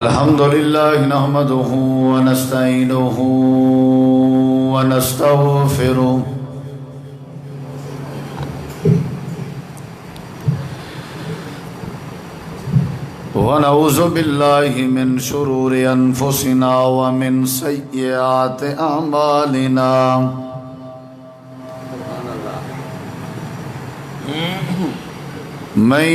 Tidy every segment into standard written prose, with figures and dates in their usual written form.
الحمد لله نحمده ونستعينه ونستغفره ونعوذ بالله من شرور أنفسنا ومن سيئات أعمالنا من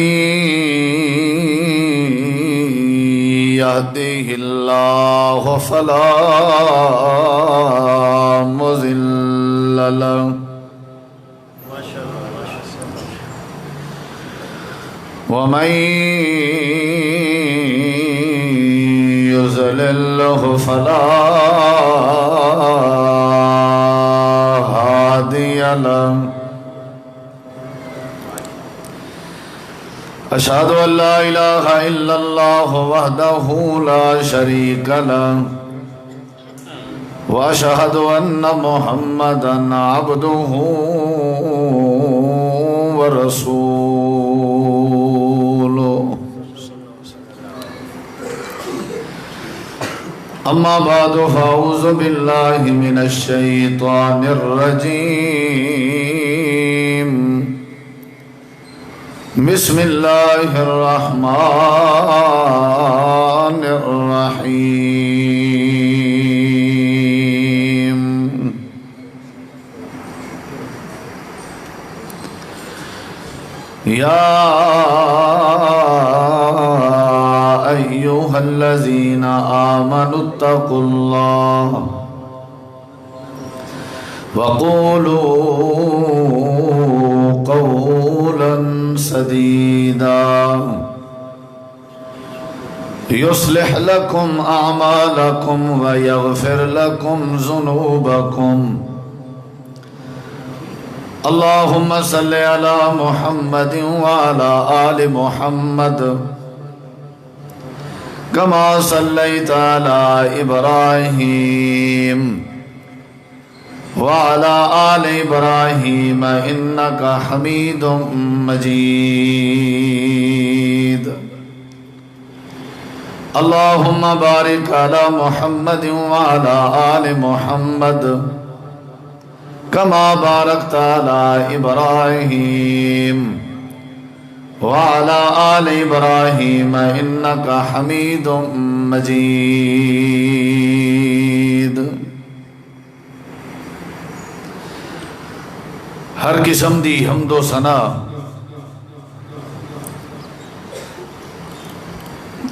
يهده الله فلا مضل له ومن يضلل فلا هادي له أشهد أن لا إله إلا الله وحده لا شريك له وأشهد أن محمدًا عبده ورسوله أما بعد فأعوذ بالله من الشيطان الرجيم بسم الله الرحمن الرحيم يا أيها الذين آمنوا اتقوا الله وقولوا قولا سديدا يصلح لكم أعمالكم ويغفر لكم ذنوبكم اللهم صل على محمد وعلى آل محمد كما صليت على إبراهيم وعلى آل إبراهيم إنك حميد مجيد اللهم بارك على محمد وعلى آل محمد كما باركت على إبراهيم وعلى آل إبراهيم إنك حميد مجيد ہر قسم دی حمد و ثنا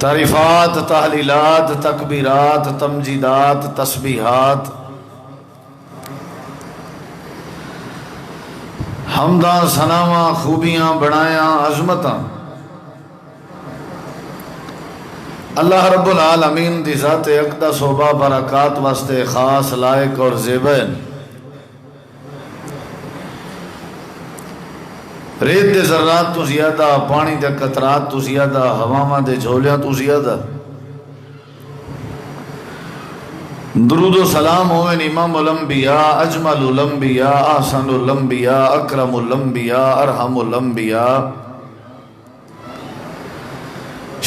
تعریفات تحلیلات تکبیرات تمجیدات تسبیحات حمداں ثناواں خوبیاں بڑایاں عظمتاں اللہ رب العالمین دی ذات اقدس و برکات واسطے خاص لائق اور زیبین ریت دے ذرات تو زیادہ پانی دے قطرات تو زیادہ ہواواں دے جھولیاں تو زیادہ درود و سلام ہوئے امام الانبیاء اجمل الانبیاء احسن الانبیاء اکرم الانبیاء ارحم الانبیاء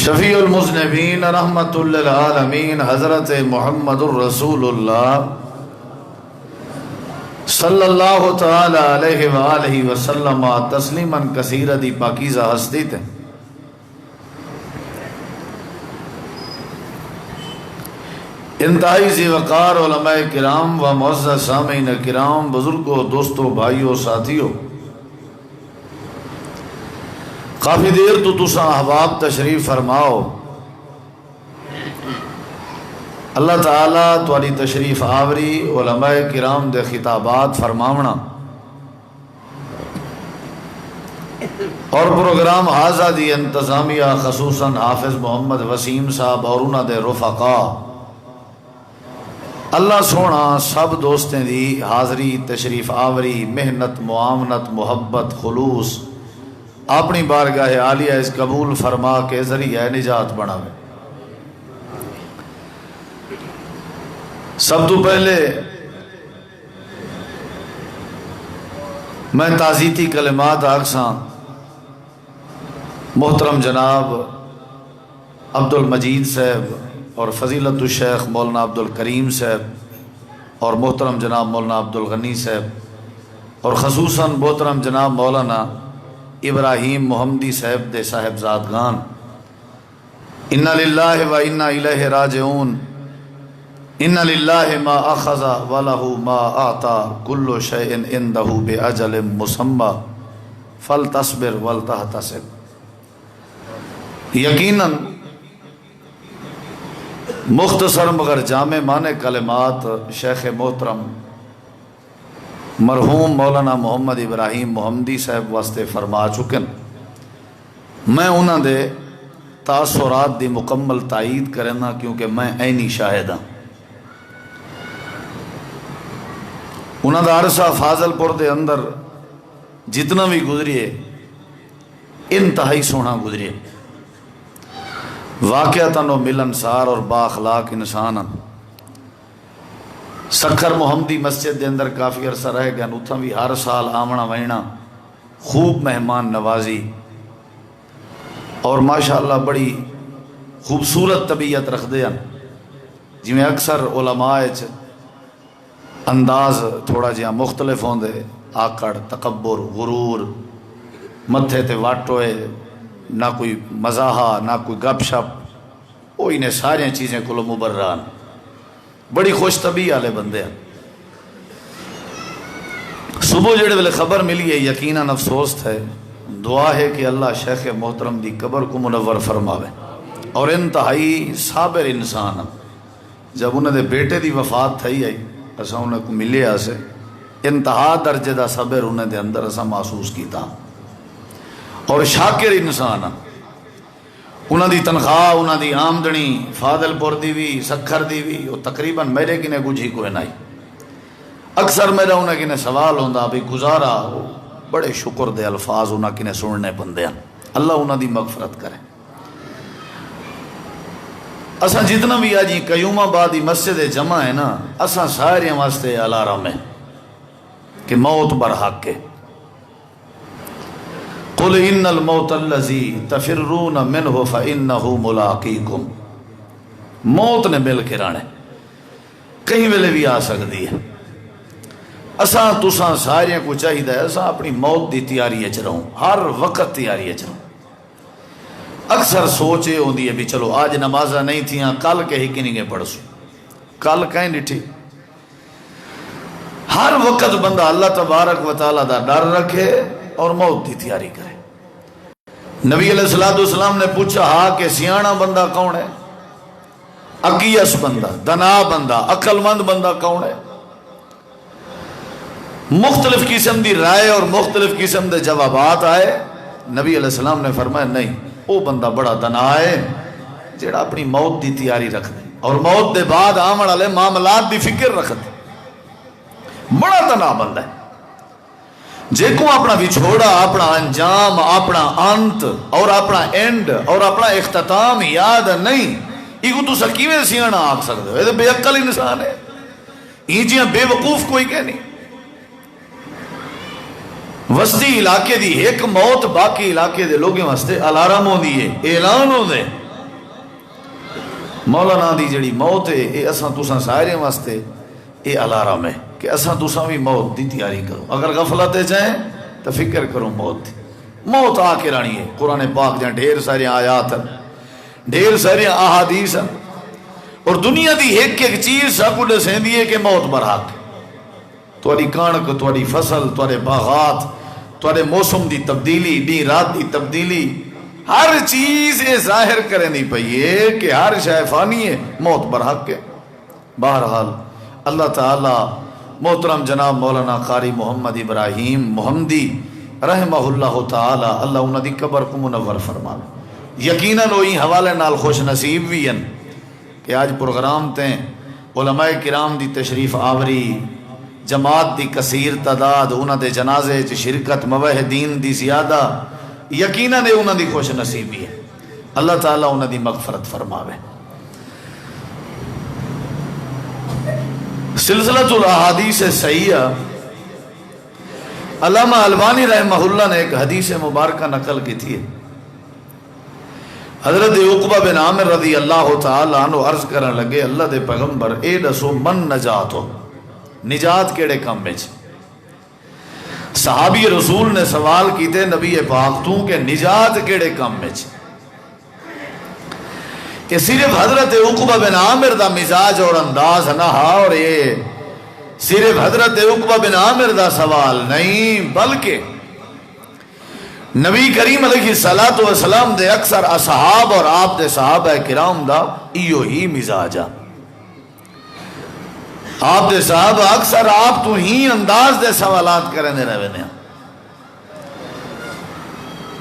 شفیع المذنبین رحمت للعالمین حضرت محمد الرسول اللہ صلی اللہ تعالی علیہ وآلہ وسلم تسلیما کثیرہ دی پاکیزہ ہستی تے انتہائی ذی وقار علماء کرام و معزز سامعین کرام بزرگوں دوستوں بھائیوں ساتھیوں کافی دیر تو تساں احباب تشریف فرماؤ اللہ تعالیٰ توالی تشریف آوری علماء کرام دے خطابات فرماونا اور پروگرام حاضر دی انتظامیہ خصوصاً حافظ محمد وسیم صاحب اور انہ دے رفقا اللہ سونا سب دوستیں دی حاضری تشریف آوری محنت معاونت محبت خلوص اپنی بارگاہ عالیہ اس قبول فرما کے ذریعہ نجات بناوے سب تو پہلے میں تعزیتی کلمات آکساں محترم جناب عبد المجید صاحب اور فضیلت الشیخ مولانا عبد الکریم صاحب اور محترم جناب مولانا عبد الغنی صاحب اور خصوصاً محترم جناب مولانا ابراہیم محمدی صاحب دے صاحبزادگان، انا للہ و انا الیہ راجعون، ان للہ ما اخذ ولہ ما اعطا کل شیء عندہ باجل مسمی فلتصبر ولتحتسب۔ یقیناً مختصر مگر جامع معنی کلمات شیخ محترم مرحوم مولانا محمد ابراہیم محمدی صاحب واسطے فرما چکن، میں انہاں دے تاثرات دی مکمل تائید کرنا کیونکہ میں عینی شاہد ہاں۔ انہاں دا عرصہ فاضل پور دے اندر جتنا بھی گزریے انتہائی سونا گزریے، واقعتاً و ملنسار اور با اخلاق انسان۔ سکھر محمدی مسجد دے اندر کافی عرصہ رہ گیا، اتھاں بھی ہر سال آمنا وینا، خوب مہمان نوازی اور ماشاءاللہ بڑی خوبصورت طبیعت رکھ دے ہیں۔ جی میں اکثر علماء انداز تھوڑا جہاں مختلف ہوں دے، آکڑ، تکبر، غرور، متھے تے وٹ ہوئے، نہ کوئی مزاحہ نہ کوئی گپ شپ، وہ انہیں ساری چیزیں کلو مبرران، بڑی خوش طبیعت والے بندے ہیں۔ صبح جڑے ویلے خبر ملی ہے یقیناً افسوس تھے، دعا ہے کہ اللہ شیخ محترم دی قبر کو منور فرماوے، اور انتہائی صابر انسان۔ جب انہیں دے بیٹے دی وفات تھی آئی، اساں انہیں کو ملے آسے، انتہا درجے دا صبر انہیں دے اندر اساں محسوس کیتا، اور شاکر انسان۔ انہاں دی تنخواہ، انہاں دی آمدنی فاضل پور دی بھی، سکھر دی بھی، وہ تقریباً میرے کنے کچھ ہی کوئی نہیں۔ اکثر میرا انہیں کنے سوال ہوندہ بھی گزارا، بڑے شکر دے الفاظ انہاں کنے سننے بندے ہیں، اللہ انہاں دی مغفرت کرے۔ اساں جتنا بھی آجی قیوم آبادی مسجد جمع ہے نا، اساں سارے واسطے الارم ہے کہ موت برحق ہے۔ قل ان الموت الذی تفرون منہ فانہ ملاقیکم، موت نے مل کے رانے کہیں ویلے بھی آ سکتی ہے۔ اساں تساں سارے کو چاہیے اساں اپنی موت دی تیاری اچ رہوں، ہر وقت تیاری اچ رہوں۔ اکثر سوچ یہ ہوندی ہے بھی چلو آج نمازہ نہیں تھیاں، کل کے ہی کنی گے پڑھسو، کل کہیں ڈٹھی۔ ہر وقت بندہ اللہ تبارک و تعالیٰ دا ڈر رکھے اور موت دی تیاری کرے۔ نبی علیہ السلام نے پوچھا ہاں کہ سیاںا بندہ کون ہے؟ اقیس بندہ، دنا بندہ، عقل مند بندہ کون ہے؟ مختلف قسم دی رائے اور مختلف قسم دے جوابات آئے۔ نبی علیہ السلام نے فرمایا نہیں، وہ بندہ بڑا دنا ہے جڑا اپنی موت دی تیاری رکھ دے اور موت دے بعد آمن والے معاملات دی فکر رکھ دے، بڑا دنا بندہ ہے۔ جے کو اپنا وچھوڑا، اپنا انجام، اپنا انت اور اپنا اینڈ اور اپنا اختتام یاد نہیں، یہ تو سکیویں سیاںا آکھ سکتے ہو، یہ تو بے عقل انسان ہے، یہ جیاں بے وقوف کوئی کہ نہیں۔ وسطی علاقے دی ایک موت باقی علاقے دے لوگیں واسطے الارم ہوں دیئے، اعلان ہوں دے۔ مولانا دی جڑی موت ہے یہ اساں تساں سارے واسطے یہ الارم ہے کہ اساں تساں بھی موت دی تیاری کرو۔ اگر غفلت جائیں تو فکر کرو موت دی، موت آ کے رانی ہے۔ قرآن پاک جہاں ڈھیر سارے آیات ہیں، ڈھیر سارے احادیث ہیں، اور دنیا دی ایک ایک چیز سب کو دسیں دیئے کہ موت برحق ہے۔ تواڈی کانک، تواڈی فصل، تواڈے باغات، تواڈے موسم دی تبدیلی، دی رات دی تبدیلی، ہر چیز یہ ظاہر کرے نہیں پئیے کہ ہر شے فانی ہے، موت برحق ہے۔ بہرحال اللہ تعالی محترم جناب مولانا قاری محمد ابراہیم محمدی رحمہ اللہ تعالی اللہ انہاں دی قبر کو منور فرماوے۔ یقیناً وہی حوالے نال خوش نصیب بھی ہیں کہ آج پروگرام تے علماء کرام دی تشریف آوری، جماعت دی کثیر تعداد، انہاں دے جنازے چ شرکت، موحدین دی زیادہ، یقیناً انہاں دی خوش نصیبی ہے۔ اللہ تعالیٰ انہاں دی مغفرت فرماوے۔ سلسلۃ الاحادیث صحیحہ، علامہ البانی رحمہ اللہ نے ایک حدیث مبارکہ نقل کی تھی۔ حضرت عقبہ بن عامر رضی اللہ تعالی عنہ عرض کرن لگے اللہ دے پیغمبر اے دسو من نجات ہو نجات کیڑے کام وچ صحابی رسول نے سوال کیتے نبی پاک تو کہ نجات کیڑے کام وچ کہ صرف حضرت عقبہ بن عامر دا مزاج اور انداز نہ اور یہ صرف حضرت عقبہ بن عامر دا سوال نہیں بلکہ نبی کریم علیہ الصلوۃ والسلام دے اکثر اصحاب اور آپ دے صحابہ کرام دا ایو ہی مزاج آپ دے صحابہ اکثر آپ تو ہی انداز دے سوالات کرنے رہے ہیں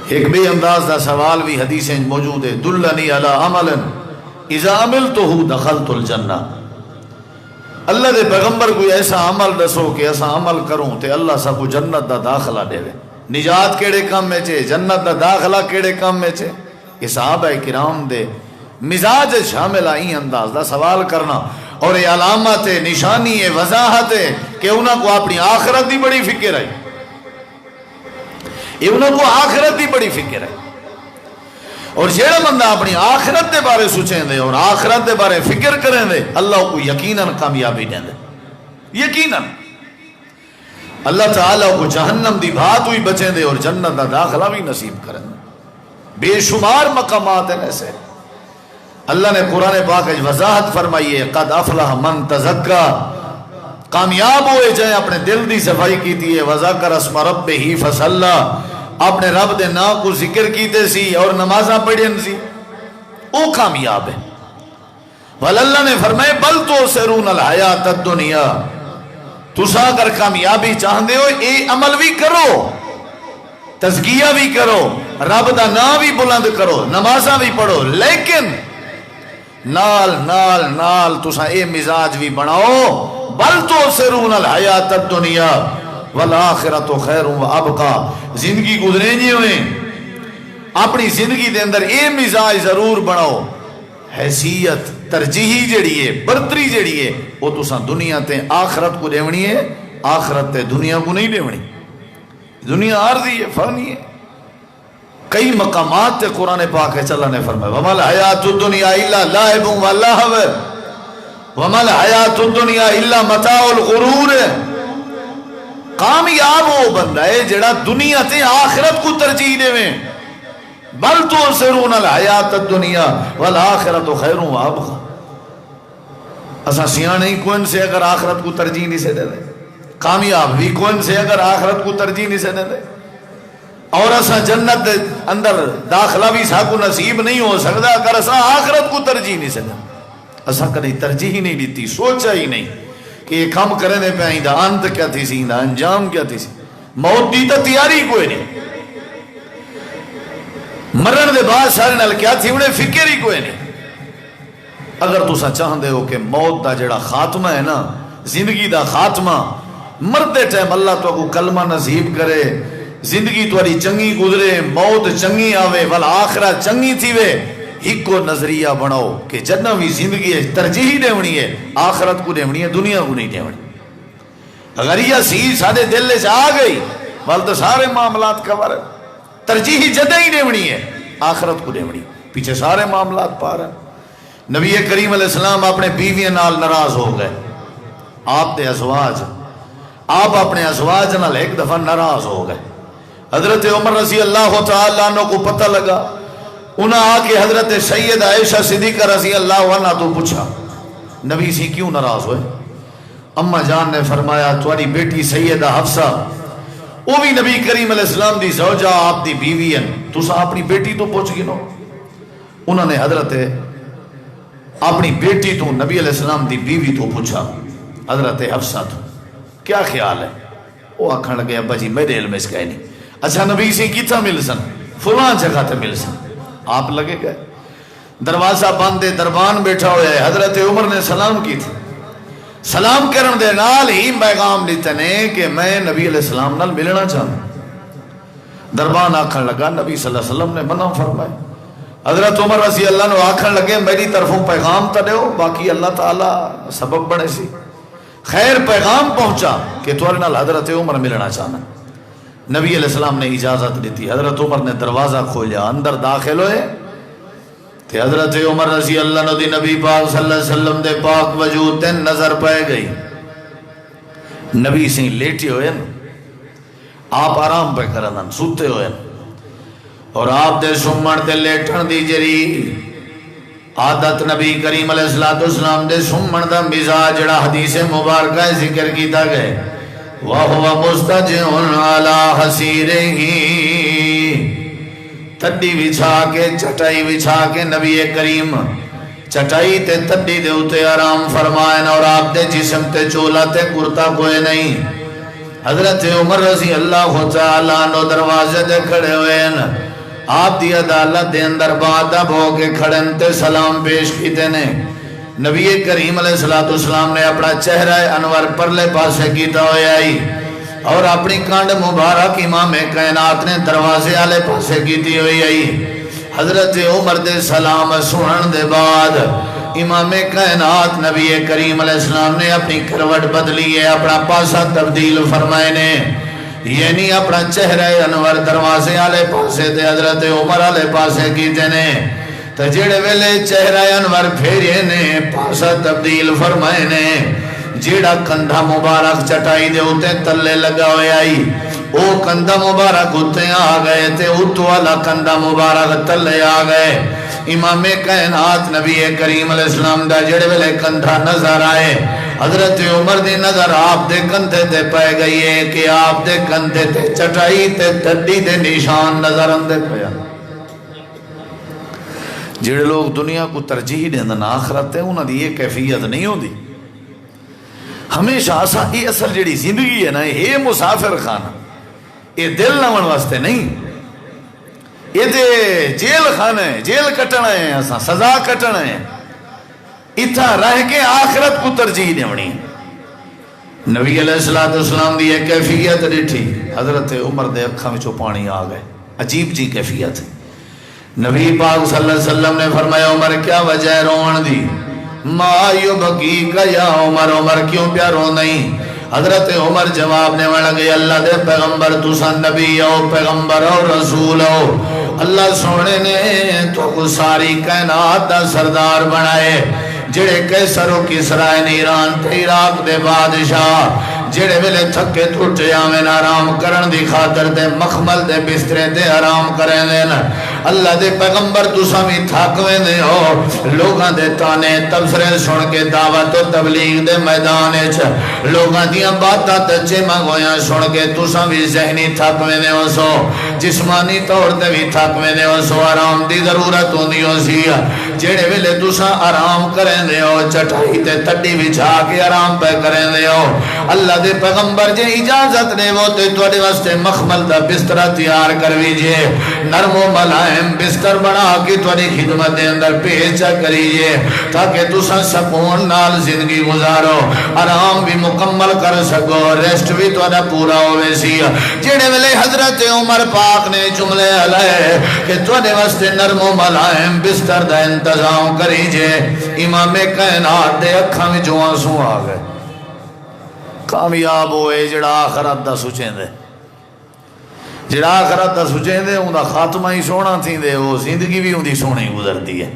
ایک بے انداز دا سوال بھی حدیثیں موجود ہے دلنی علی عمل اذا عملتہ دخلت الجنہ اللہ دے پیغمبر کوئی ایسا عمل دسو کہ ایسا عمل کروں تے اللہ سا کو جنت دا داخلہ دے وے نجات کیڑے کام میں چھے جنت دا داخلہ کیڑے کام میں چھے یہ صحابہ کرام دے مزاج شامل آئی انداز دا سوال کرنا اور یہ علامت ہے نشانی ہے وضاحت ہے کہ انہوں کو اپنی آخرت دی بڑی فکر ہے یہ انہوں کو آخرت دی بڑی فکر ہے اور جیڑا بندہ اپنی آخرت دے بارے سوچیں دے اور آخرت دے بارے فکر کریں دے اللہ کو یقیناً کامیابی دیں دے یقیناً اللہ تعالیٰ کو جہنم دی بات ہوئی بچیں دے اور جنت دا داخلہ بھی نصیب کریں دے بے شمار مقامات ہیں ایسے اللہ نے قرآن پاک وضاحت فرمائی ہے قد افلح من تزکا کامیاب ہوئے جائیں اپنے دل دی صفائی کی ہے وذکر اسم ربہ فصلی اپنے رب دے نام کو ذکر کیتے سی اور نمازاں پڑھیں سی او کامیاب ہے واللہ نے فرمائے بل تو سرون الحیات الدنیا تسا اگر کامیابی چاہندے ہو اے عمل بھی کرو تزکیہ بھی کرو رب دا نام بھی بلند کرو نمازاں بھی پڑھو لیکن نال نال نال تسا اے مزاج بھی بناؤ بل تو سرون الحیات الدنیا والآخرت خیر و ابقا زندگی گزریں جی ہوئے اپنی زندگی دے اندر اے مزاج ضرور بناؤ حیثیت ترجیحی جڑی ہے برتری جڑی ہے وہ تسا دنیا تے آخرت کو دیونی ہے آخرت تے دنیا کو نہیں دیونی دنیا عارضی ہے فانی ہے کئی مقامات تے قرآن پاک ہے اللہ نے فرمایا وَمَا الْحَيَاةُ الدُّنْيَا إِلَّا لَعِبٌ وَلَهْوٌ وَمَا الْحَيَاةُ الدُّنْيَا إِلَّا مَتَاعُ الْغُرُورِ کامیاب وہ بندہ ہے جڑا دنیا تے آخرت کو ترجیح دے میں بل تؤثرون الحیات الدنیا والآخرت خیر و ابقا اسا سیانے کون سے اگر آخرت کو ترجیح نہیں سے دے دے کامیاب بھی کون سے اگر آخرت کو ترجیح نہیں سے دے دے اور اسا جنت اندر داخلہ بھی سا کو نصیب نہیں ہو سکتا اگر اسا آخرت کو ترجیح نہیں سے دے اسا کدی ترجیح ہی نہیں دیتی سوچا ہی نہیں کہ یہ کام کرنے پہ آئیں دا انت کیا تھی سی دا انجام کیا تھی سی موت دی تا تیاری کوئی نہیں مرن دے بعد سارے نال کیا تھی انہیں فکر ہی کوئی نہیں اگر تسا چاہندے ہو کہ موت دا جڑا خاتمہ ہے نا زندگی دا خاتمہ مردے ٹائم اللہ تو کو کلمہ نصیب کرے زندگی تواری چنگی گزرے موت چنگی آوے والآخرہ چنگی تھی وے ایک کو نظریہ بناؤ کہ جنہ بھی زندگی ہے ترجیحی دیونی ہے آخرت کو دیونی ہے دنیا کو نہیں دیونی اگر یہ سی سارے دل سے آ گئی بل تو سارے معاملات کور ترجیحی جدہ ہی دیونی ہے آخرت کو دیونی پیچھے سارے معاملات پا رہے نبی کریم علیہ السلام اپنے بیوی نال ناراض ہو گئے آپ دے ازواج آپ اپنے ازواج نال ایک دفعہ ناراض ہو گئے حضرت عمر رضی اللہ تعالیٰ عنہ کو پتہ لگا انہاں آ کے حضرت سید عائشہ صدیقہ رضی اللہ عنہ تو پوچھا نبی سی کیوں ناراض ہوئے اماں جان نے فرمایا تمہاری بیٹی سیدہ حفصہ وہ بھی نبی کریم علیہ السلام دی زوجہ آپ دی بیوی ہیں تو سا اپنی بیٹی تو پوچھ گنو انہوں نے حضرت اپنی بیٹی تو نبی علیہ السلام دی بیوی تو پوچھا حضرت حفصہ تو کیا خیال ہے وہ آکھن لگے ابا جی میرے علم اس کا نہیں اچھا نبی سے کیتا مل سن فلان جگہ تے مل سن آپ لگے گئے دروازہ بند ہے دربان بیٹھا ہویا ہے حضرت عمر نے سلام کی تھی سلام کرن دے نال ہی پیغام لیتے نے کہ میں نبی علیہ السلام نال ملنا چاہتا دربان آکھن لگا نبی صلی اللہ علیہ وسلم نے منع فرمائے حضرت عمر رضی اللہ عنہ آکھن لگے میری طرفوں پیغام تا دیو باقی اللہ تعالی سبب بڑے سی خیر پیغام پہنچا کہ تورے نال حضرت عمر ملنا چاہنا نبی علیہ السلام نے اجازت دیتی حضرت عمر نے دروازہ کھولیا اندر داخل ہوئے تے حضرت عمر رضی اللہ عنہ دی نبی پاک صلی اللہ علیہ وسلم دے پاک وجود تے نظر پائے گئی. نبی سی لیٹے ہوئے نا، آپ آرام پہ کرن سوتے ہوئے نا، اور آپ دے سمن تے لیٹن دی جری عادت نبی کریم علیہ السلام دے سمن دا مزاج جڑا حدیث مبارکہ ذکر کیتا گئے وَهُوَ مُسْتَجِعٌ عَلَىٰ حَسِيرِهِ، تڈی بچھا کے چٹائی بچھا کے نبی کریم چٹائی تے تڈی دے اتے آرام فرمائن، اور آپ دے جسم تے چولا تے کرتا کوئی نہیں. حضرت عمر رضی اللہ تعالیٰ عنہ دروازے دے کھڑے ہوئے ہیں، آپ دی عدالت دے اندر بادب ہو کے کھڑن تے سلام پیش کیتے نے. نبی کریم علیہ السلام نے اپنا چہرہ انور پرلے پاسے کیتا ہوئے آئی، اور اپنی کانڈ مبارک امام کائنات نے دروازے آلے پاسے کیتی ہوئی آئی. حضرت عمر دے سلام سنن دے بعد امام کائنات نبی کریم علیہ السلام نے اپنی کروٹ بدلی ہے، اپنا پاسا تبدیل فرمائے نے، یعنی اپنا چہرہ انور دروازے آلے پاسے تے حضرت عمر آلے پاسے کیتے نے. تو جڑے ویلے چہرہ انور پھیرے نے پاسا تبدیل فرمائے نے، جیڑا کندھا مبارک چٹائی دے ہوتے تلے لگا ہوئے آئی، او کندھا مبارک ہوتے آ گئے تے اتو والا کندھا مبارک تلے آ گئے. امام کائنات نبی کریم علیہ السلام دا جڑے ویلے کندھا نظر آئے، حضرت عمر دی نظر آپ دے کندھے تے پائے گئی ہے کہ آپ دے کندھے تے چٹائی تے تڈی دے نشان نظر اندے پیا. جڑے لوگ دنیا کو ترجیح دیندن آخرت ہے، انہاں دی یہ کیفیت نہیں ہوندی. ہمیشہ اسا یہ اصل جڑی زندگی ہے نا، یہ مسافر خانہ، یہ دل نون واسطے نہیں، یہ دے جیل خانہ ہے، جیل کٹنا ہے، اسا سزا کٹنا ہے، اتھا رہ کے آخرت کو ترجیح دیونی. نبی علیہ السلام دی یہ کیفیت ڈٹھی، حضرت عمر دے اکھاں وچوں پانی آ گئے. عجیب جی کیفیت ہے. نبی پاک صلی اللہ علیہ وسلم نے فرمایا عمر کیا وجہ ہے رون دی؟ ما یبکی کا یا عمر، عمر کیوں پیا رو نہیں؟ حضرت عمر جواب نے لگے اللہ دے پیغمبر تسا نبی ہو، پیغمبر ہو، رسول ہو، اللہ سونے نے تو ساری کائنات دا سردار بنائے، جڑے کیسر و کسرا ایران تے عراق دے بادشاہ، جڑے ویلے تھکے ٹوٹے آمین آرام کرن دی خاطر دے مخمل دے بسترے دے آرام کریں دین. اللہ دے پیغمبر تساں بھی تھاکویں دے ہو، لوگاں دے تانے تبصرے سن کے دعوت و تبلیغ دے میدان وچ، لوگاں دیاں باتاں تے چیماں گویاں سن کے تساں بھی ذہنی تھاکویں دے ہو سو، جسمانی طور تے بھی تھاکویں دے ہو سو، آرام دی ضرورت ہوندی ہو سی. جڑے ویلے تساں آرام کریں دے ہو، چٹائی تے تڈی بچھا کے آرام پہ کریں دے ہو، اللہ دے پیغمبر جے اجازت دے وہ تے تواڈے واسطے مخمل دا بستر تیار کرویجے، نرم و ملائم بستر بنا کے تواڈی خدمت دے اندر پیش کریجے، تاکہ تساں سکون نال زندگی گزارو، آرام بھی مکمل کر سکو، ریسٹ بھی تواڈا پورا ہوے سی. جڑے ویلے حضرت عمر پاک نے جملے علیہ کہ تواڈے واسطے نرم و ملائم بستر دا انتظام کریجے، امام کائنات دے اکھاں وچ آنسو آ گئے. کامیاب ہوئے جڑا آخرت دا سوچیں دے، جڑا آخرت دا سوچیں دے ان دا خاتمہ ہی سونا تھی دے، وہ زندگی بھی ان دی سونی گزرتی ہے.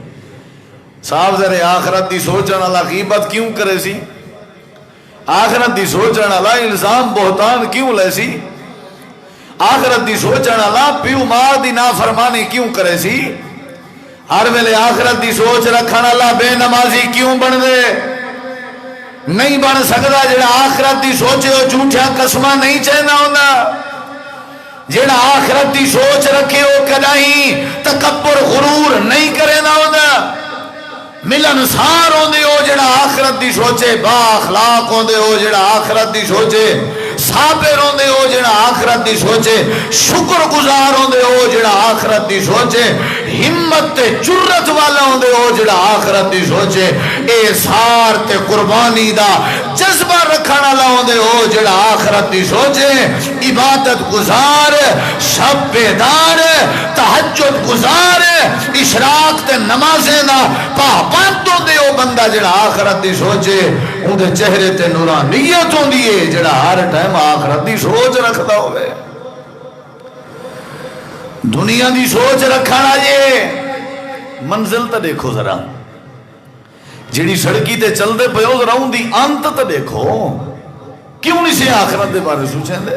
صاحب ذرے آخرت دی سوچن اللہ غیبت کیوں کرے سی؟ آخرت دی سوچن اللہ الزام بہتان کیوں لے سی؟ آخرت دی سوچن اللہ پیو ماں دی نافرمانی کیوں کرے سی؟ ہر ویلے آخرت دی سوچ رکھن اللہ بے نمازی کیوں بن دے؟ نہیں بن سکتا. جڑا آخرت دی سوچے ہو جھوٹا قسمہ نہیں چاہنا ہونا، جڑا آخرت دی سوچ رکھے ہو کدائی تکبر غرور نہیں کرنا ہونا. ملنسار ہوندے ہو جڑا آخرت دی سوچے، با اخلاق ہوندے ہو جڑا آخرت دی سوچے، صابر ہوندے ہو جڑا آخرت دی سوچے، شکر گزار ہوندے ہو جڑا آخرت دی سوچے، ہمت تے جرت والا ہوندے ہو جڑا آخرت دی سوچے، احسار تے قربانی دا جذبہ رکھن والا ہوندے ہو جڑا آخرت دی سوچے، عبادت گزار، شب بیدار، تہجد گزار، اشراق تے نمازیں دا پابند ہوندے ہو بندہ جڑا آخرت دی سوچے، ان دے چہرے تے نورانیت ہوندی ہے جڑا ہر ٹائم آخرت دی سوچ رکھدا ہوئے. دنیا دی سوچ رکھنا جے منزل تو دیکھو ذرا، جیڑی سڑکی تے چل دے پہ ذرا ان دی انت تو دیکھو، کیوں نہیں سے آخرت دے بارے سوچیں دے؟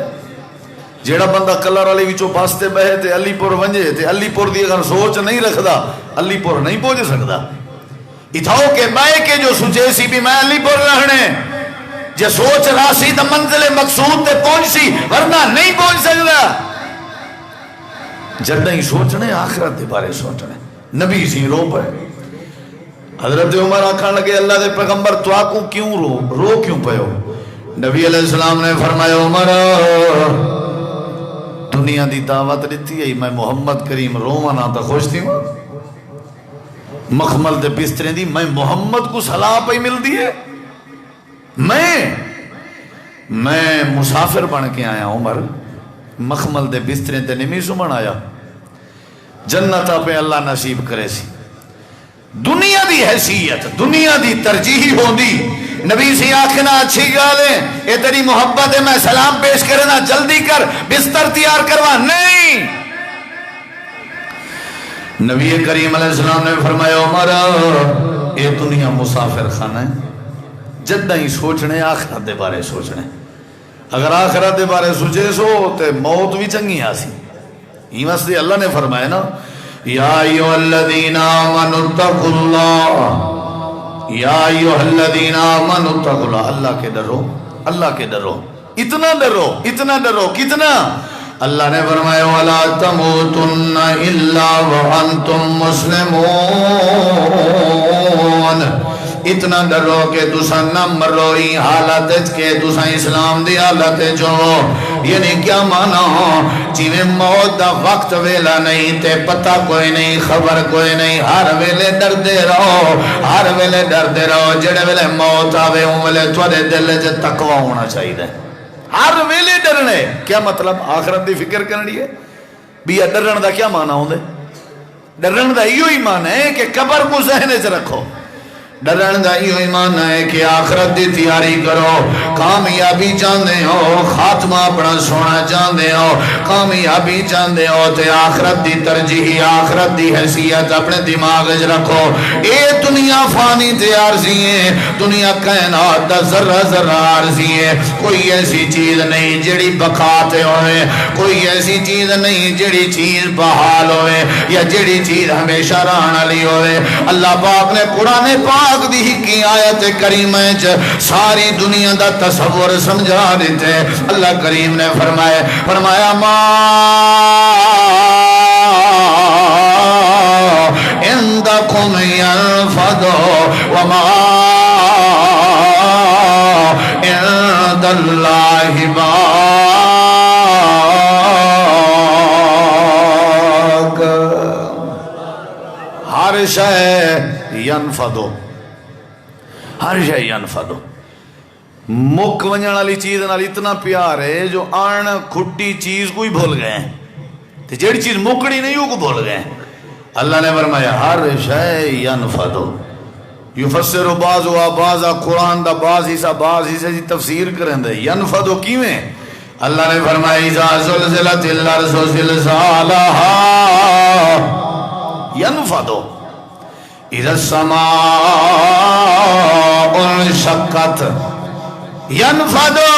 جیڑا بندہ کلر والی وچوں بس تے بہے تے علی پور ونجے تے علی پور دی اگر سوچ نہیں رکھدا علی پور نہیں پہنچ سکدا۔ اتھاؤ کے بائے کے جو سوچے سی بھی میں علی پور رہنے، جے سوچ راسی تو منزل مقصود تے پہنچ سی، ورنہ نہیں پہنچ سکدا۔ جدہ ہی سوچنے آخرت دے بارے سوچنے، نبی سی رو پہ حضرت عمر آکھان لگے اللہ دے پیغمبر تو آکوں کیوں رو کیوں پہ ہو؟ نبی علیہ السلام نے فرمایا عمر دنیا دی دعوت دیتی ہے میں محمد کریم رومانا تا خوش تھی ہوں، مخمل دے بسترے دی میں محمد کو صلاح پہ مل دیئے، میں مسافر بن کے آیا عمر، مخمل دے بسترے تے نمی سمن آیا، جنتا پہ اللہ نصیب کرے سی۔ دنیا دی حیثیت دنیا دی ترجیح ہوندی نبی سے آخنا اچھی گالیں اے تیری محبت ہے میں سلام پیش کرنا جلدی کر بستر تیار کروا، نہیں، نبی کریم علیہ السلام نے فرمایا عمر اے دنیا مسافر خانہ ہے، جدہ ہی سوچنے آخرت دے بارے سوچنے، اگر آخرت دے بارے سوچے سو تے موت بھی چنگی آسی۔ یہ واسطے اللہ نے فرمایا نا یا ایوہ الذین آمنوا اتقوا اللہ، یا ایوہ الذین آمنوا اتقوا اللہ، اللہ کے ڈرو، اللہ کے ڈرو، اتنا ڈرو، اتنا ڈرو، کتنا؟ اللہ نے فرمایا وَلَا تَمُوتُنَّ إِلَّا وَأَنْتُمْ مُسْلِمُونَ، اتنا ڈرو کہ تسا نہ مروئی حالت کے تسا اسلام دی حالت جو، یعنی کیا مانا جیویں موت دا وقت ویلا نہیں تے پتہ کوئی نہیں خبر کوئی نہیں، ہر ویلے ڈر دے رہو، ہر ویلے ڈر دے رہو، جڑے ویلے موت آوے ان ویلے تھوڑے دل وچ تقوی ہونا چاہیے، ہر ویلے ڈرنے۔ کیا مطلب؟ آخرت دی فکر کرنی ہے بھی ڈرن دا کیا معنی ہوندے؟ ڈرن دا ایو ہی معنی ہے کہ قبر کو ذہن وچ رکھو، ڈرن دا ایو ایمان ہے کہ آخرت دی تیاری کرو، کامیابی چاہندے ہو، خاتمہ اپنا سونا چاہندے ہو، کامیابی چاہندے ہو تے آخرت دی ترجیح آخرت دی حیثیت اپنے دماغ وچ رکھو۔ اے دنیا فانی تے عارضی ہے، دنیا کائنات دا ذرہ ذرہ عارضی ہے، کوئی ایسی چیز نہیں جڑی بقا تے ہوئے، کوئی ایسی چیز نہیں جڑی چیز بحال ہوئے یا جڑی چیز ہمیشہ رہن والی ہوئے۔ اللہ پاک نے قرآن پاک دی کی آیت کریمہ ساری دنیا دا تصور سمجھا دیتے۔ اللہ کریم نے فرمایا ما عندکم ینفد وما عند اللہ باق، ہر شے ینفدو، ہر شے ینفدو، مک ونجن والی چیز نال اتنا پیار ہے جو آن کھٹی چیز کو ہی بھول گئے ہیں، تے جیڑی چیز مکڑی نہیں ہو کو بھول گئے ہیں۔ اللہ نے فرمایا ہر شے ینفدو، یفسر بعض و بعض، قرآن دا بعض حصہ جی تفسیر کریں دے ینفدو کیویں؟ اللہ نے فرمایا اذا زلزلت الارض زلزالہا ینفدو، اذا السماء انشقت ینفدو۔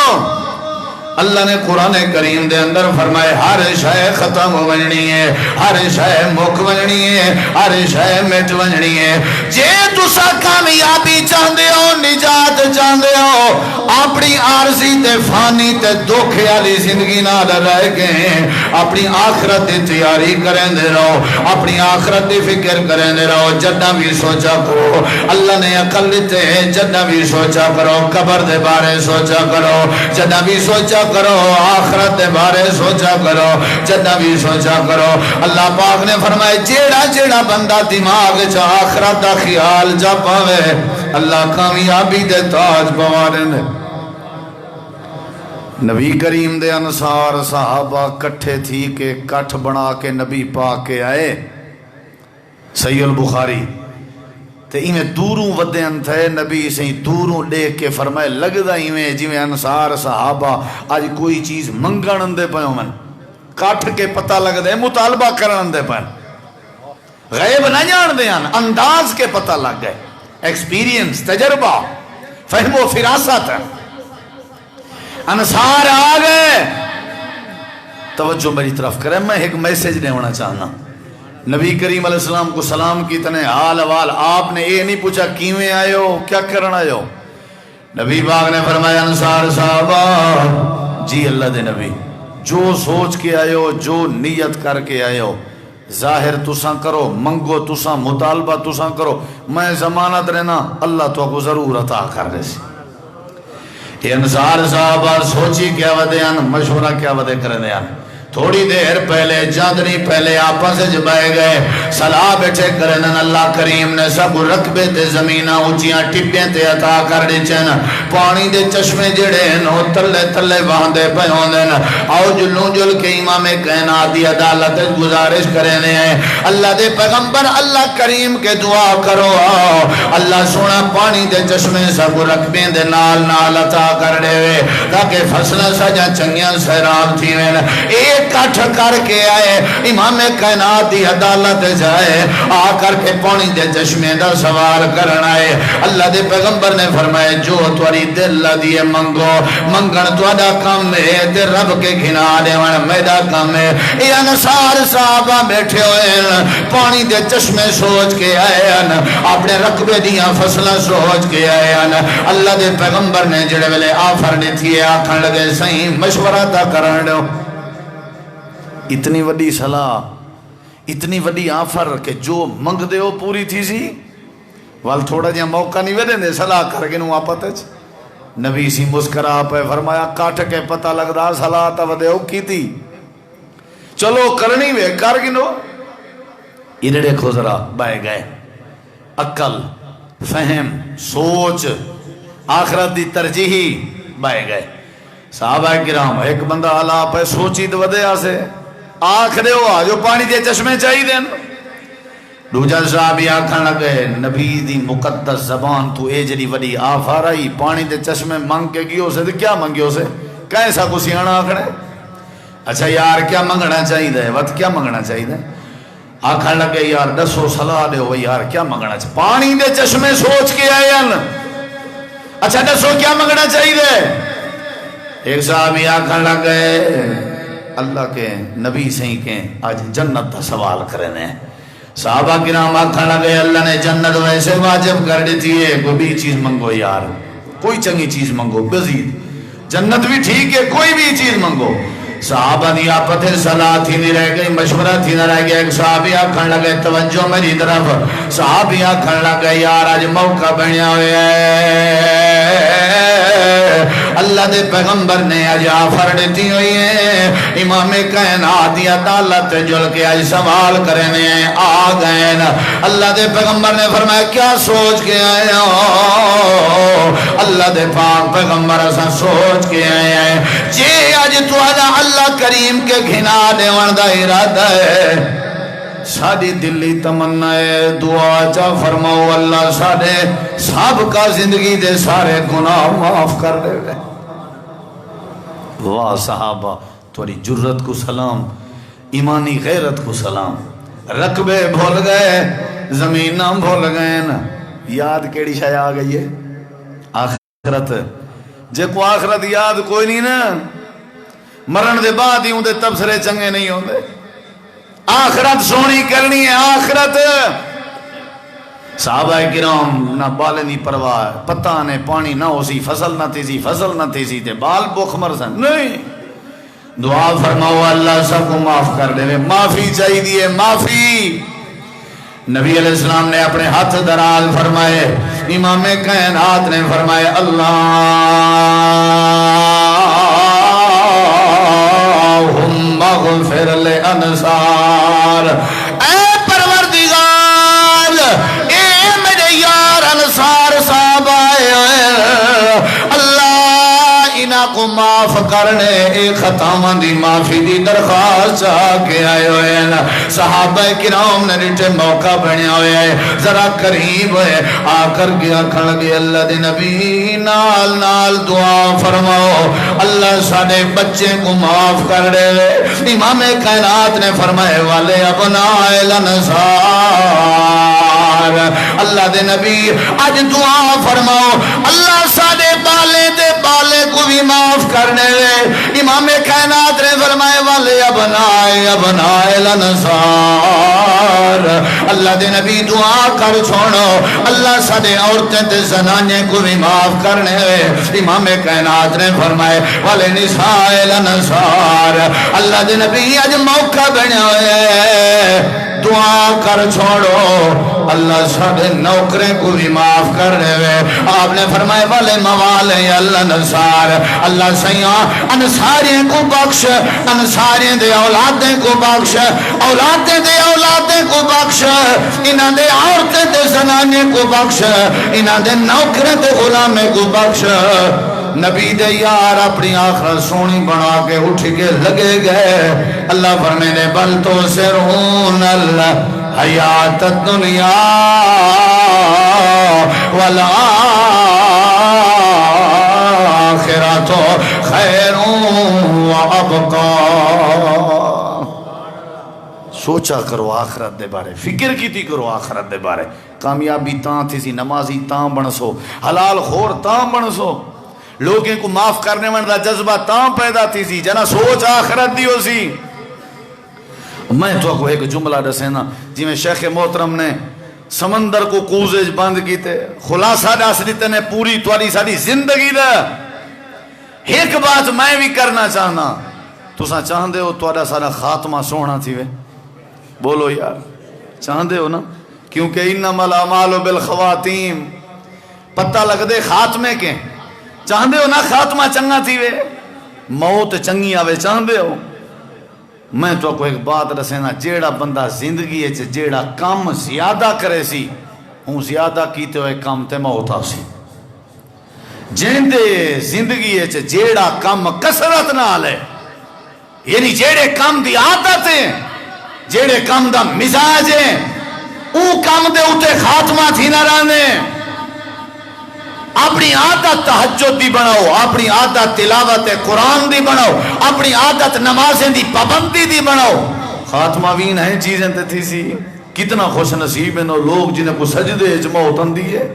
اللہ نے قرآن کریم دے اندر فرمائے ہر شے ختم ونجنی ہے، ہر شے مک ونجنی ہے، ہر شے مٹ ونجنی ہے۔ جے تسا کامیابی چاہندے ہو، نجات چاہندے ہو، اپنی عارضی تے فانی تے دھوکھے والی زندگی نال رہ گئے، اپنی آخرت دی تیاری کریں دے رہو، اپنی آخرت دی فکر کریں دے رہو، جدہ بھی سوچا کرو، اللہ نے عقل دیتے ہیں، جدہ بھی سوچا کرو، قبر دے بارے سوچا کرو، جدہ بھی سوچا کرو، آخرت دے بارے سوچا کرو، جدہ بھی سوچا کرو۔ اللہ پاک نے فرمائے جیڑا جیڑا بندہ دماغ چا آخرت دا خیال جا پاوے اللہ کامیابی دے تاج پوارے نے۔ نبی کریم دے انصار صحابہ کٹھے تھی کہ کٹھ بنا کے نبی پاک کے آئے، صحیح البخاری تے ایویں دوروں ودین تھے، نبی سے دوروں دیکھ کے فرمائے لگدا ایویں جویں انصار صحابہ آج کوئی چیز منگن دے پئے من، کٹھ کے پتہ لگدا ہے مطالبہ کرن دے پئے۔ غیب نہ جان دیاں، انداز کے پتہ لگ گئے، ایکسپیرینس، تجربہ، فہم و فراست۔ انصار آ گئے۔ توجہ میری طرف کریں، میں ایک میسیج دینا چاہنا۔ نبی کریم علیہ السلام کو سلام کی تنے حال احوال، آپ نے یہ نہیں پوچھا کیویں آئے ہو، کیا کرنا آئے ہو؟ نبی پاک نے فرمایا انصار صحابہ، جی اللہ دے نبی، جو سوچ کے آئے ہو، جو نیت کر کے آئے ہو، ظاہر تساں کرو، منگو تساں، مطالبہ تساں کرو، میں ضمانت رہنا اللہ تو کو ضرور عطا کر دے سی۔ یہ انصار صحابہ سوچی کیا ودیان، مشورہ کیا ودے کرنے آن۔ تھوڑی دیر پہلے، چاندنی پہلے آپس جبائے گئے، صلاح بیٹھے کرنن، اللہ کریم نے سب رقبے تے زمینہ اونچیاں ٹپیں تے عطا کر دیچن، پانی دے چشمے جڑے نو تلے تلے باندے پہ ہوندن۔ آؤ جلوں جل کے امام کائنات دی عدالت گزارش کرنے ہیں، اللہ دے پیغمبر اللہ کریم کے دعا کرو، اللہ سونا پانی دے چشمے سب رقبیں دے نال نال عطا کر دے تاکہ فصلہ سجا چنگیاں سیراب تھی وین۔ ایک کٹھ کر کے آئے، امام کائنات دی عدالت جائے، آ کر کے پانی دے چشمے دا سوال کرنا ہے۔ اللہ دے پیغمبر نے فرمایا جو تواری دل دیئے منگو، منگن تو ادا کام ہے، تے رب کے گھنا دیوان میدہ کام ہے۔ یہ انصار صحابہ بیٹھے ہوئے، پانی دے چشمے سوچ کے آئے، اپنے رقبے دیاں فصلہ سوچ کے آئے۔ اللہ دے پیغمبر نے جڑے ویلے آفر دی تھی آکھن لگے صحیح مشورہ تا کرن دو۔ اتنی وڈی صلاح، اتنی وڈی آفر کہ جو منگ دے ہو پوری تھی سی، وال تھوڑا جہاں موقع نہیں ویدے دے صلاح کر کے نو آپتے چ۔ نبی سی مسکرا پہ فرمایا کاٹ کے پتہ لگ دا صلاح تا ودے ہو کی تھی، چلو کرنی وے کر گنو۔ انہیں دیکھو ذرا بائے گئے، عقل، فہم، سوچ، آخرت دی ترجیحی بائے گئے۔ صحابہ کرام ایک بندہ اللہ پہ سوچی تو ودے آسے آنکھ دے ہوا جو پانی دے چشمے چاہی دیں۔ دوجہ صحابی آنکھاں لگے نبی دی مقدس زبان تو اے جڑی وڈی آفار آئی، پانی دے چشمے منگ کے گیو سے کیا منگیو سے کیسا کو سیانا آکھنے؟ اچھا یار کیا منگنا چاہی دے؟ وقت کیا منگنا چاہی دے؟ آنکھاں لگے یار دسو صلاح دے ہو یار کیا منگنا چاہی؟ پانی دے چشمے سوچ کے آئے ہیں، اچھا دسو کیا منگنا چاہی دے؟ ایک صحابی آنکھاں لگے اللہ کے نبی سے ہی کہ آج جنت کا سوال کرنے ہیں۔ صحابہ کرام آنکھاں لگے اللہ نے جنت ویسے واجب کر دیتی ہے، کوئی بھی چیز منگو یار، کوئی چنگی چیز منگو، بزید جنت بھی ٹھیک ہے، کوئی بھی چیز منگو۔ صحابہ دی آپتے صلاح تھی نہیں رہ گئی، مشورہ تھی نہ رہ گیا۔ ایک صحابی آنکھاں لگے توجہ میری طرف، صحابی آنکھاں لگے یار آج موقع بنیا ہوئے اللہ دے پیغمبر نے آج آفر دیتی ہوئی ہے، امام کائنات دی عدالت جل کے آج سوال کرنے آ گئے۔ اللہ دے پیغمبر نے فرمایا کیا سوچ کے آئے ہو؟ اللہ دے پاک پیغمبر ایسا سوچ کے آئے ہیں جی آج تو آجا اللہ کریم کے گھنا دیوان دا ارادہ ہے، ساڑی دلی تمنا ہے دعا چا فرماؤ اللہ ساڑے سابقہ زندگی دے سارے گناہ معاف کر دے گئے۔ واہ صحابہ توری جرت کو سلام، ایمانی غیرت کو سلام۔ رقبے بھول گئے، زمینہ بھول گئے نا، یاد کیڑی شاید آ گئی ہے؟ آخرت۔ جے کو آخرت یاد کوئی نہیں نا، مرن دے بعد ہی اندے تبصرے چنگے نہیں ہوندے۔ آخرت سونی کرنی ہے، آخرت۔ صحابہ کرام نہ بال نہیں پرواہ، پتہ نے پانی نہ ہو سی، فصل نہ تھی سی، فصل نہ تھی سی تے بال بخ مرسن نہیں۔ دعا فرماؤ اللہ سب کو معاف کر دے، معافی چاہی دیئے، معافی۔ نبی علیہ السلام نے اپنے ہاتھ دراز فرمائے، امام کائنات نے فرمائے اللہم اغفر لانصار، اے پروردگار اے میرے یار انصار صاحب آئے اللہ انہاں کو کو معاف کرنے اے خطاواں دی معافی دی درخواست کے آئے ہوئے ہیں صحابہ کرام نے رٹے موقع بنیا ہوئے ہیں ذرا قریب ہوئے آ کر گیا کھڑ گئے اللہ دے نبی نال نال دعا فرماؤ اللہ ساڑے بچے کو معاف کر دے امام کائنات نے فرمائے والے ابناء الانصار اللہ دے نبی آج دعا فرماؤ اللہ ساڑے بالے دے بالے کو بھی معاف کرنے لے امام کائنات نے فرمائے والے ابناء الانصار اللہ دے نبی دعا کر چھوڑو اللہ ساڑے عورتیں تے زنانے کو بھی معاف کرنے لے امام کائنات نے فرمائے والے نساء الانصار اللہ دے نبی آج موقع بنے ہوئے دعا کر چھوڑو اللہ سب نوکریں کو بھی معاف کر دے آپ نے فرمائے والے موالے اللہ نصار اللہ سیاں انصاریوں کو بخش انصاریوں دے اولادیں کو بخش اولادیں دے اولادیں کو بخش انہاں دے عورتیں دے زنانے کو بخش انہاں دے نوکریں دے غلامیں کو بخش نبی دے یار اپنی آخرت سونی بنا کے اٹھ کے لگے گئے اللہ فرمینے بل تو سرون اللہ حیات الدنیا والآخرت خیر و ابقا سوچا کرو آخرت دے بارے فکر کیتی کرو آخرت دے بارے کامیابی تاں تھی سی نمازی تاں بنسو حلال خور تاں بنسو لوگیں کو معاف کرنے من دا جذبہ تاں پیدا تھی سی جنا سوچ آخرت دیو سی میں تو کو ایک جملہ دسینا جی میں شیخ محترم نے سمندر کو کوزج بند کیتے خلاصہ داس دیتے نے پوری تواری ساری زندگی دا ایک بات میں بھی کرنا چاہنا تو سا چاہندے ہو توارا سارا خاتمہ سونا تھی وے بولو یار چاہندے ہو نا کیونکہ انما الاعمال بالخواتیم پتہ لگ دے خاتمے کے چاہندے ہو نا خاتمہ چنگا تھی وے موت چنگی آوے چاہندے ہو میں تو کو ایک بات رسینا جیڑا بندہ زندگی ہے جیڑا کام زیادہ کرے سی ہوں زیادہ کیتے ہوئے کام تے موت آ سی جیندے زندگی ہے جیڑا کام کسرت نہ لے یعنی جیڑے کام دی عادت ہے جیڑے کام دا مزاج ہے او کام دے اتے خاتمہ تھی نہ رانے اپنی عادت تہجد دی بناؤ اپنی عادت تلاوت قرآن دی بناؤ اپنی عادت نمازیں دی پابندی دی بناؤ خاتمہ وین ہیں چیزیں تے تھی سی کتنا خوش نصیب ہیں لوگ جنہیں کو سجدے اچ موت اندی ہے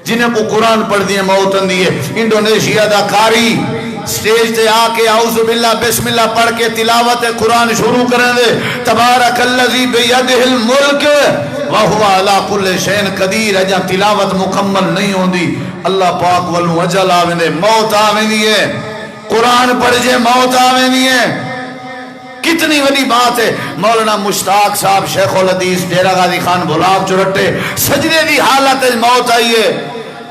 جنہیں کو قرآن پڑھ دیئے موت اندی ہے انڈونیشیا دا کاری سٹیج تے آکے اعوذ باللہ بسم اللہ پڑھ کے تلاوت قرآن شروع کریں دے تبارک اللذی بیدہ الملک وہو علا کل شین قدیر ہے جہاں تلاوت مکمل نہیں ہوندی اللہ پاک والو اجل آویں دے موت آویں دیئے قرآن پڑھ جے موت آویں دیئے کتنی بڑی بات ہے مولانا مشتاق صاحب شیخ الحدیث ڈیرہ غازی خان بلاک چرٹے سجدے دی حالت موت آئیے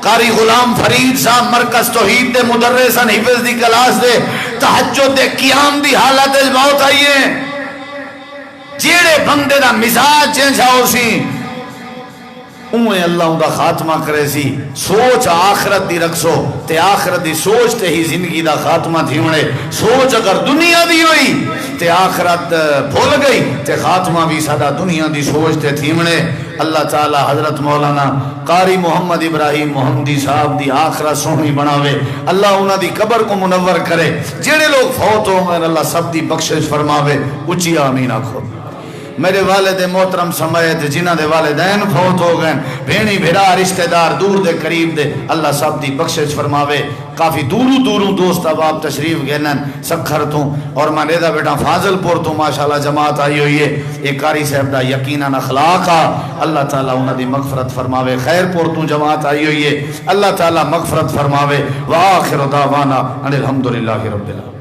قاری غلام فرید صاحب مرکز توحید دے مدرسن حفظ دی کلاس دے تہجد دے قیام دی حالت موت آئیے جیڑے بندے دا مزاج چینج آؤ سی اوہ اللہ دا خاتمہ کرے سی سوچ آخرت دی رکھسو تے آخرت دی سوچ تے ہی زندگی دا خاتمہ تھیونے سوچ اگر دنیا دی ہوئی تے آخرت بھول گئی تے خاتمہ بھی سادہ دنیا دی سوچ تے تھیونے اللہ تعالی حضرت مولانا قاری محمد ابراہیم محمدی صاحب دی آخرت سونی بناوے اللہ انہاں دی قبر کو منور کرے جیڑے لوگ فوت ہوں گے اللہ سب دی بخشش فرماوے اچھی آمین آکھو میرے والد محترم سمیت جنہ دے والدین فوت ہو گئے بھینی بھیڑا رشتہ دار دور دے قریب دے اللہ سب دی بخشش فرماوے کافی دوروں دوروں دوست اب تشریف گینن سکھر تو اور ماندہ بیٹا فاضل پور تو ماشاءاللہ جماعت آئی ہوئی ہے ایک قاری صاحب دا یقیناً اخلاق اللہ تعالیٰ انہاں دی مغفرت فرماوے خیر پور تو جماعت آئی ہوئی ہے اللہ تعالیٰ مغفرت فرماوے وآخر دعوانا ان الحمدللہ رب العالمین